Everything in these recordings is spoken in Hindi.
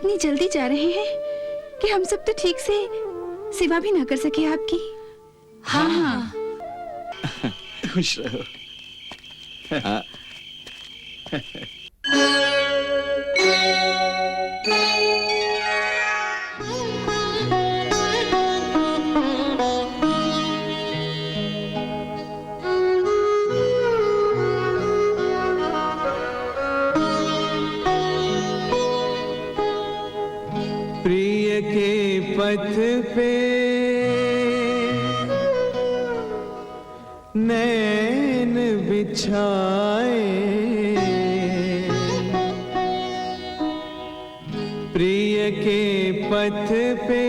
इतनी जल्दी जा रहे हैं कि हम सब तो ठीक से सेवा भी ना कर सके आपकी। हाँ। खुश रहो। प्रिय के पथ पे नैन बिछाए, प्रिय के पथ पे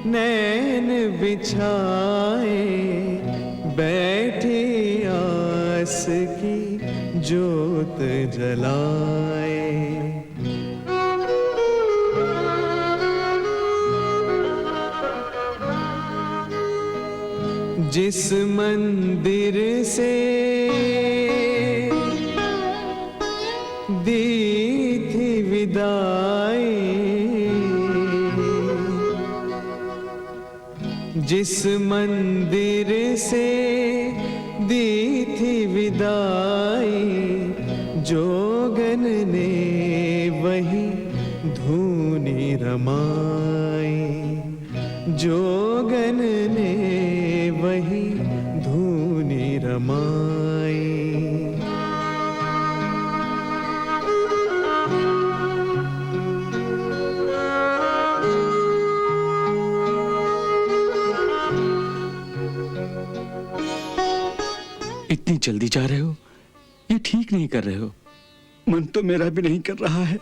नैन बिछाए, बैठे आस की जोत जलाए। जिस मंदिर से दी थी विदाई, जिस मंदिर से दी थी विदाई, जोगन ने वही धूनी रमाई, जोगन ने वही धूनी रमाई। इतनी जल्दी जा रहे हो, ये ठीक नहीं कर रहे हो। मन तो मेरा भी नहीं कर रहा है,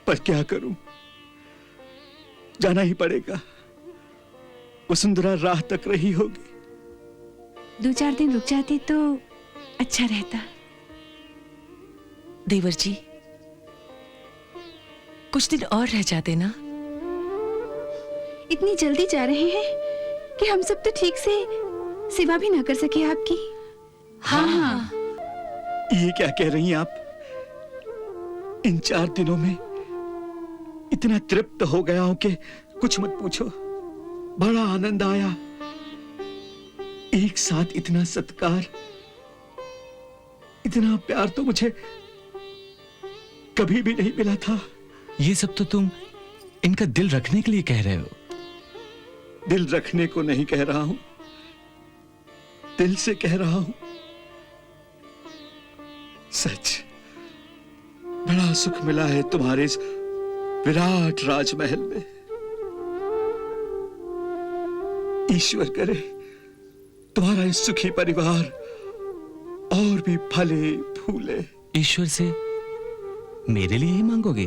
पर क्या करूं, जाना ही पड़ेगा। वसुंधरा राह तक रही होगी। 2-4 दिन रुक जाते तो अच्छा रहता। देवर जी, कुछ दिन और रह जाते ना। इतनी जल्दी जा रहे हैं कि हम सब तो ठीक से सेवा भी ना कर सके आपकी। हाँ। ये क्या कह रही हैं आप? इन 4 दिनों में इतना तृप्त हो गया हूं कि कुछ मत पूछो। बड़ा आनंद आया, एक साथ इतना सत्कार, इतना प्यार तो मुझे कभी भी नहीं मिला था। ये सब तो तुम इनका दिल रखने के लिए कह रहे हो। दिल रखने को नहीं कह रहा हूं, दिल से कह रहा हूं। सच, बड़ा सुख मिला है तुम्हारे इस विराट राजमहल में। ईश्वर करे तुम्हारा इस सुखी परिवार और भी फले फूले। ईश्वर से मेरे लिए ही मांगोगे,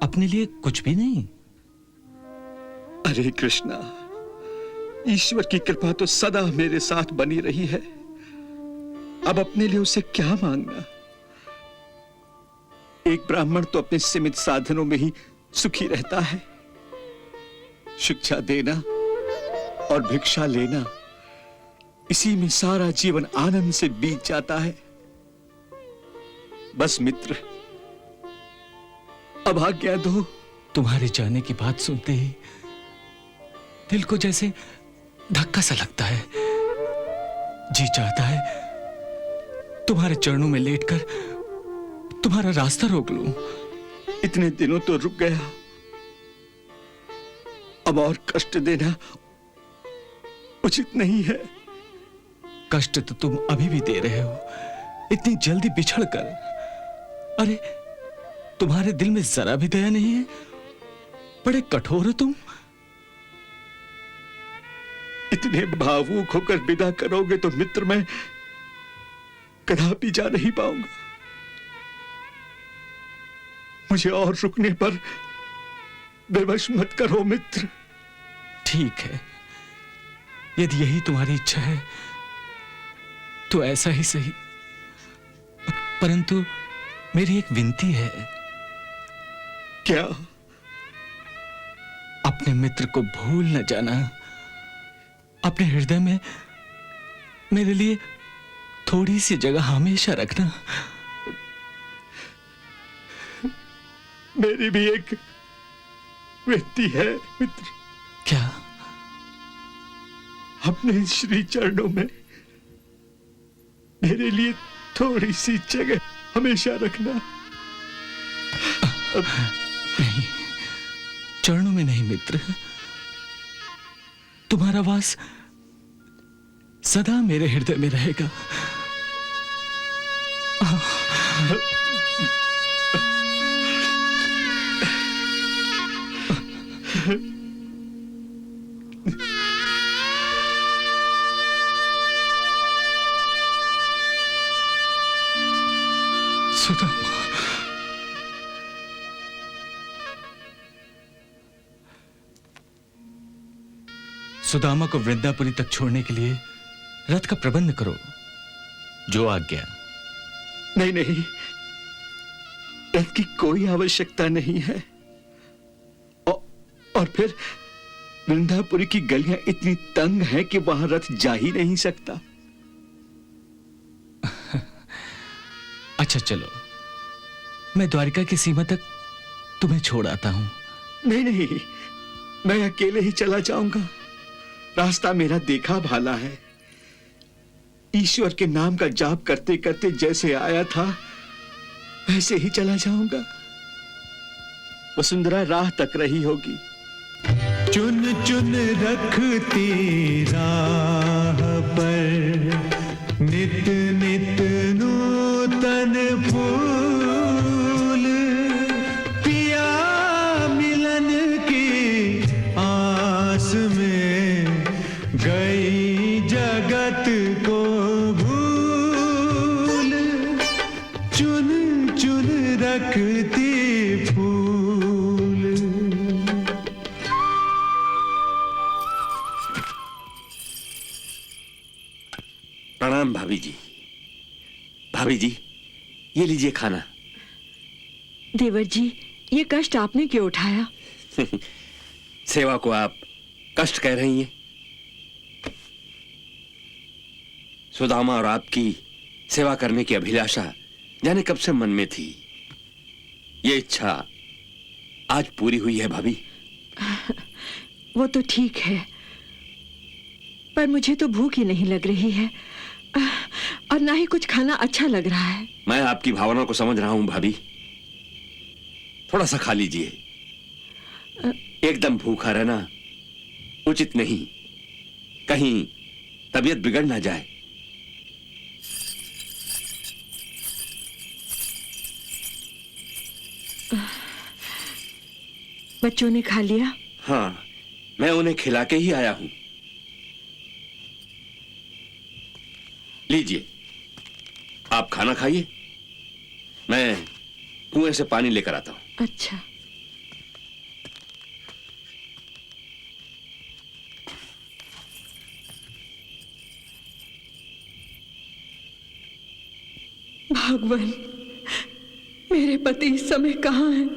अपने लिए कुछ भी नहीं? अरे कृष्णा, ईश्वर की कृपा तो सदा मेरे साथ बनी रही है, अब अपने लिए उसे क्या मांगना। एक ब्राह्मण तो अपने सीमित साधनों में ही सुखी रहता है। शिक्षा देना और भिक्षा लेना, इसी में सारा जीवन आनंद से बीत जाता है। बस मित्र, अब आज्ञा दो। तुम्हारे जाने की बात सुनते ही दिल को जैसे धक्का सा लगता है। जी चाहता है तुम्हारे चरणों में लेटकर तुम्हारा रास्ता रोक लूं। इतने दिनों तो रुक गया, अब और कष्ट देना उचित नहीं है। कष्ट तो तुम अभी भी दे रहे हो, इतनी जल्दी बिछड़ कर। अरे तुम्हारे दिल में जरा भी दया नहीं है, बड़े कठोर हो तुम। इतने भावुक होकर विदा करोगे तो मित्र मैं कदापि जा नहीं पाऊंगा। मुझे और रुकने पर विवश मत करो मित्र। ठीक है, यदि यही तुम्हारी इच्छा है तो ऐसा ही सही, परंतु मेरी एक विनती है। क्या? अपने मित्र को भूल न जाना। अपने हृदय में मेरे लिए थोड़ी सी जगह हमेशा रखना। मेरी भी एक विनती है मित्र। क्या? अपने श्री चरणों में मेरे लिए थोड़ी सी जगह हमेशा रखना। नहीं, चरणों में नहीं मित्र, तुम्हारा वास सदा मेरे हृदय में रहेगा। सुदामा, सुदामा को वृंदापुरी तक छोड़ने के लिए रथ का प्रबंध करो, जो आज्ञा। नहीं नहीं, रथ की कोई आवश्यकता नहीं है। और फिर वृंदापुरी की गलियां इतनी तंग हैं कि वहां रथ जा ही नहीं सकता। अच्छा चलो, मैं द्वारिका की सीमा तक तुम्हें छोड़ आता हूं। नहीं नहीं, मैं अकेले ही चला जाऊंगा। रास्ता मेरा देखा भाला है। ईश्वर के नाम का जाप करते करते जैसे आया था वैसे ही चला जाऊंगा। वसुंधरा राह तक रही होगी। चुन चुन रखती राह पर नित नित नूतन फूल, पिया मिलन की आस में गई जगत को भूल, चुन चुन रखती फूल। प्रणाम भाभी जी। भाभी जी, ये लीजिए खाना। देवर जी, ये कष्ट आपने क्यों उठाया? सेवा को आप कष्ट कह रही हैं? सुदामा और आपकी सेवा करने की अभिलाषा जाने कब से मन में थी। ये इच्छा आज पूरी हुई है भाभी। वो तो ठीक है, पर मुझे तो भूख ही नहीं लग रही है और ना ही कुछ खाना अच्छा लग रहा है। मैं आपकी भावना को समझ रहा हूं भाभी, थोड़ा सा खा लीजिए। एकदम भूखा रहना उचित नहीं, कहीं तबीयत बिगड़ ना जाए। बच्चों ने खा लिया? हाँ, मैं उन्हें खिला के ही आया हूं। लीजिए, आप खाना खाइए, मैं कुएं से पानी लेकर आता हूं। अच्छा। भगवान, मेरे पति इस समय कहाँ हैं?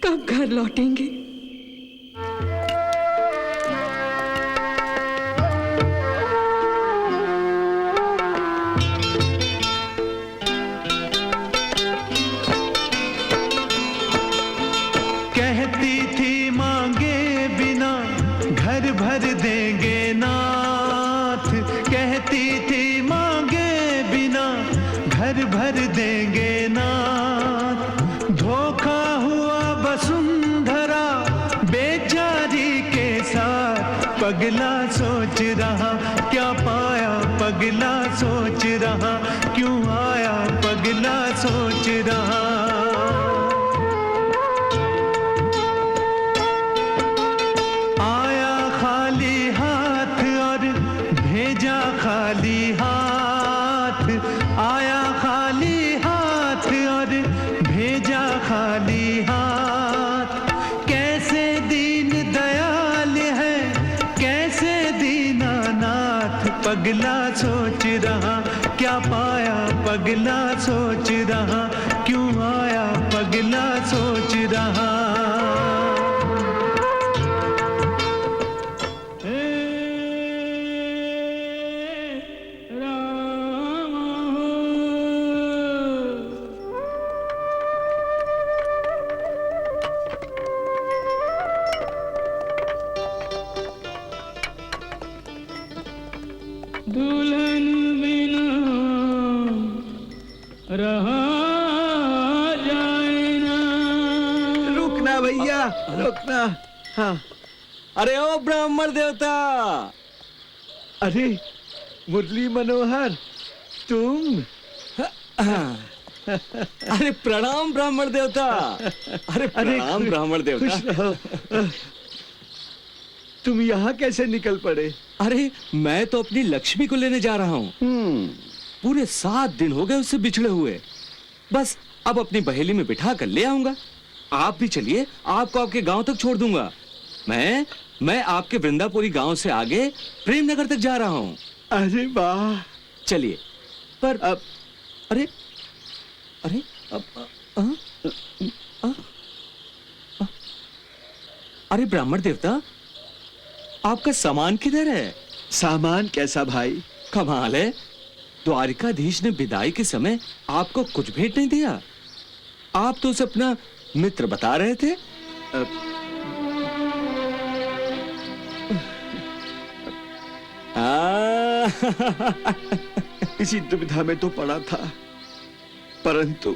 कब घर लौटेंगे? कहती थी मांगे बिना घर भर देंगे नाथ, कहती थी मांगे बिना घर भर देंगे नाथ। धोखा हुआ वसुंधरा बेचारी के साथ, पगला सोच रहा क्या पाया, पगला सोच रहा क्यों आया, पगला सोच रहा। आया खाली हाथ और भेजा खाली हाथ, आया खाली हाथ और भेजा खाली हाथ। कैसे दीन दयाल है, कैसे दीनानाथ, पगला सोच रहा क्या पाया, पगला सोच रहा क्यों आया, पगला सोच रहा। रुकना भैया, रुकना। हाँ, अरे ओ ब्राह्मण देवता, अरे मुरली मनोहर, तुम? अरे प्रणाम ब्राह्मण देवता। अरे प्रणाम ब्राह्मण देवता। खुश रहो। तुम यहाँ कैसे निकल पड़े? अरे मैं तो अपनी लक्ष्मी को लेने जा रहा हूँ। पूरे 7 दिन हो गए उससे बिछड़े हुए। बस अब अपनी बहेली में बिठा कर ले आऊंगा। आप भी चलिए, आपको आपके गांव तक छोड़ दूंगा। मैं आपके वृंदापुरी गांव से आगे प्रेमनगर तक जा रहा हूँ। अरे वाह। चलिए। पर अब अरे अरे अरे ब्राह्मण देवता, आपका सामान किधर है? सामान कैसा भाई? कमाल है, द्वारिकाधीश ने विदाई के समय आपको कुछ भेंट नहीं दिया। आप तो उसे अपना मित्र बता रहे थे। इसी दुविधा में तो पड़ा था, परंतु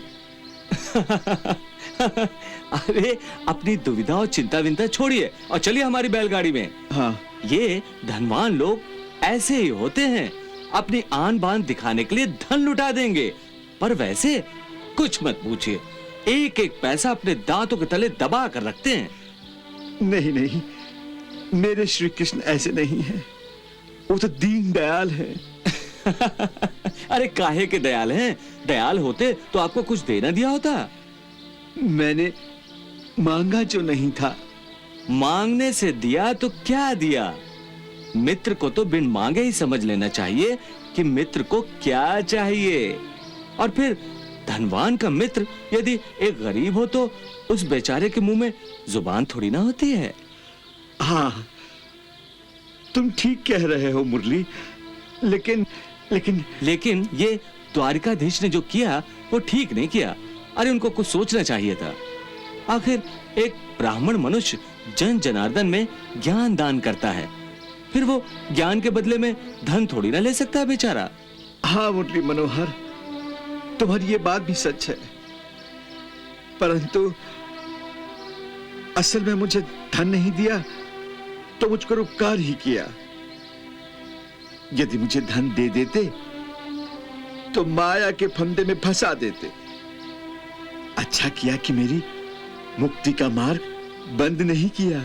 अरे अपनी दुविधा और चिंता विंता छोड़िए और चलिए हमारी बैलगाड़ी में। हाँ, ये धनवान लोग ऐसे ही होते हैं, अपनी आन बान दिखाने के लिए धन लुटा देंगे, पर वैसे कुछ मत पूछिए, एक एक पैसा अपने दांतों के तले दबा कर रखते हैं। नहीं नहीं, मेरे श्री कृष्ण ऐसे नहीं हैं। वो तो दीन दयाल है। अरे काहे के दयाल हैं? दयाल होते तो आपको कुछ देना दिया होता। मैंने मांगा जो नहीं था। मांगने से दिया तो क्या दिया? मित्र को तो बिन मांगे ही समझ लेना चाहिए कि मित्र को क्या चाहिए। और फिर धनवान का मित्र यदि एक गरीब हो तो उस बेचारे के मुंह में जुबान थोड़ी ना होती है। हाँ, तुम ठीक कह रहे हो मुरली, लेकिन ये द्वारिकाधीश ने जो किया वो ठीक नहीं किया। अरे उनको कुछ सोचना चाहिए था। आखिर एक ब्राह्मण मनुष्य जन जनार्दन में ज्ञान दान करता है, फिर वो ज्ञान के बदले में धन थोड़ी ना ले सकता है बेचारा। हाँ मुरली मनोहर, तुम्हारी ये बात भी सच है, परंतु असल में मुझे धन नहीं दिया तो मुझ पर उपकार ही किया। यदि मुझे धन दे देते तो माया के फंदे में फंसा देते। अच्छा किया कि मेरी मुक्ति का मार्ग बंद नहीं किया।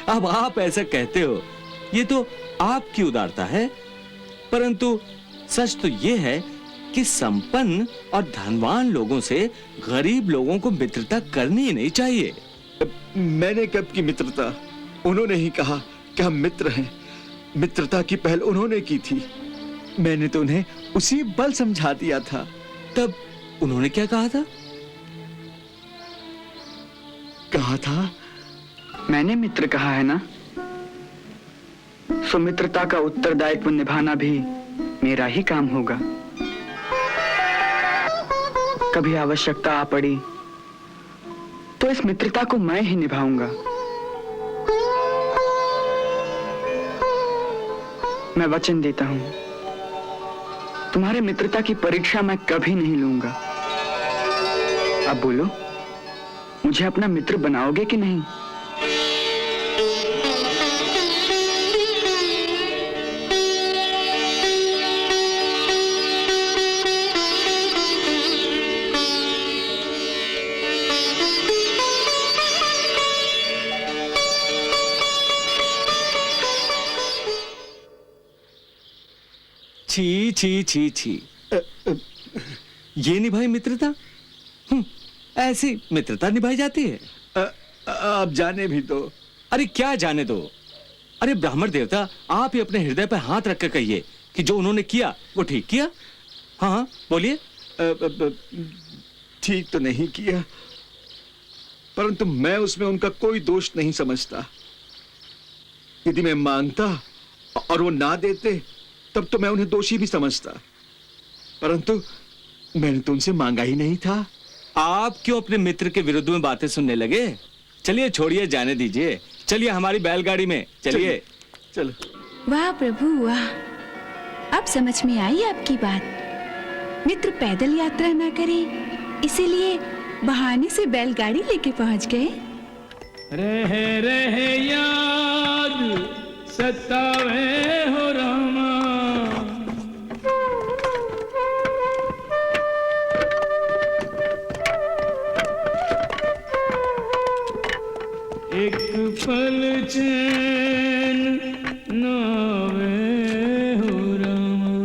अब आप ऐसा कहते हो, ये तो आपकी उदारता है, परंतु सच तो ये है कि संपन्न और धनवान लोगों से गरीब लोगों को मित्रता करनी ही नहीं चाहिए। मैंने कब की मित्रता? उन्होंने ही कहा कि हम मित्र हैं। मित्रता की पहल उन्होंने की थी, मैंने तो उन्हें उसी बल समझा दिया था। तब उन्होंने क्या कहा था? कहा था, मैंने मित्र कहा है ना, सो मित्रता का उत्तरदायित्व निभाना भी मेरा ही काम होगा। कभी आवश्यकता आ पड़ी तो इस मित्रता को मैं ही निभाऊंगा। मैं वचन देता हूं, तुम्हारे मित्रता की परीक्षा मैं कभी नहीं लूंगा। अब बोलो, मुझे अपना मित्र बनाओगे कि नहीं? छी छी छी छी, ये निभाई मित्रता? ऐसी मित्रता निभाई जाती है? आप जाने भी दो। अरे क्या जाने दो? अरे ब्राह्मण देवता, आप ही अपने हृदय पर हाथ रख कर कहिए कि जो उन्होंने किया वो ठीक किया। हाँ हाँ बोलिए। ठीक तो नहीं किया, परंतु मैं उसमें उनका कोई दोष नहीं समझता। यदि मैं मांगता और वो ना देते तब तो मैं उन्हें दोषी भी समझता, परंतु मैंने तो उनसे मांगा ही नहीं था। आप क्यों अपने मित्र के विरुद्ध में बातें सुनने लगे? चलिए छोड़िए, जाने दीजिए। चलिए हमारी बैलगाड़ी में चलिए। चलो। वाह प्रभु वाह, अब समझ में आई आपकी बात। मित्र पैदल यात्रा ना करे, इसीलिए बहाने से बैलगाड़ी लेके पहुंच गए। रहे रहे याद सतावे हो रामा। एक पल चैन नावे हो रामा।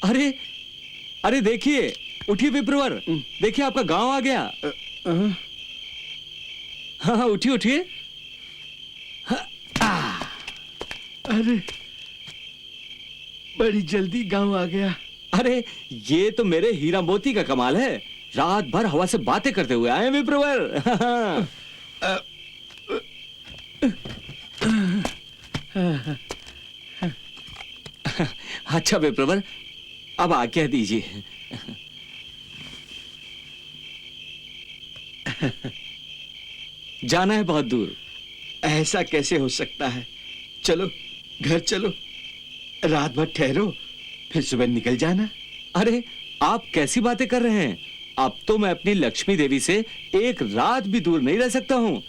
अरे अरे देखिए, उठिए विप्रवर, देखिए आपका गांव आ गया। हाँ हाँ उठिए उठिए। अरे बड़ी जल्दी गांव आ गया। अरे ये तो मेरे हीरा मोती का कमाल है, रात भर हवा से बातें करते हुए आए हैं विप्रवर। अच्छा विप्रवर, अब आज्ञा दीजिए। जाना है बहुत दूर। ऐसा कैसे हो सकता है? चलो घर चलो, रात भर ठहरो, फिर सुबह निकल जाना। अरे आप कैसी बातें कर रहे हैं? अब तो मैं अपनी लक्ष्मी देवी से एक रात भी दूर नहीं रह सकता हूं।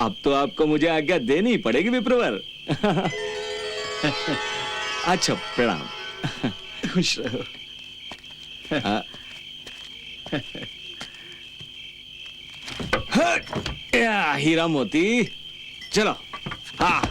अब तो आपको मुझे आज्ञा देनी ही पड़ेगी विप्रवर। अच्छा प्रणाम। खुश रहो। हीरा मोती चलो। हाँ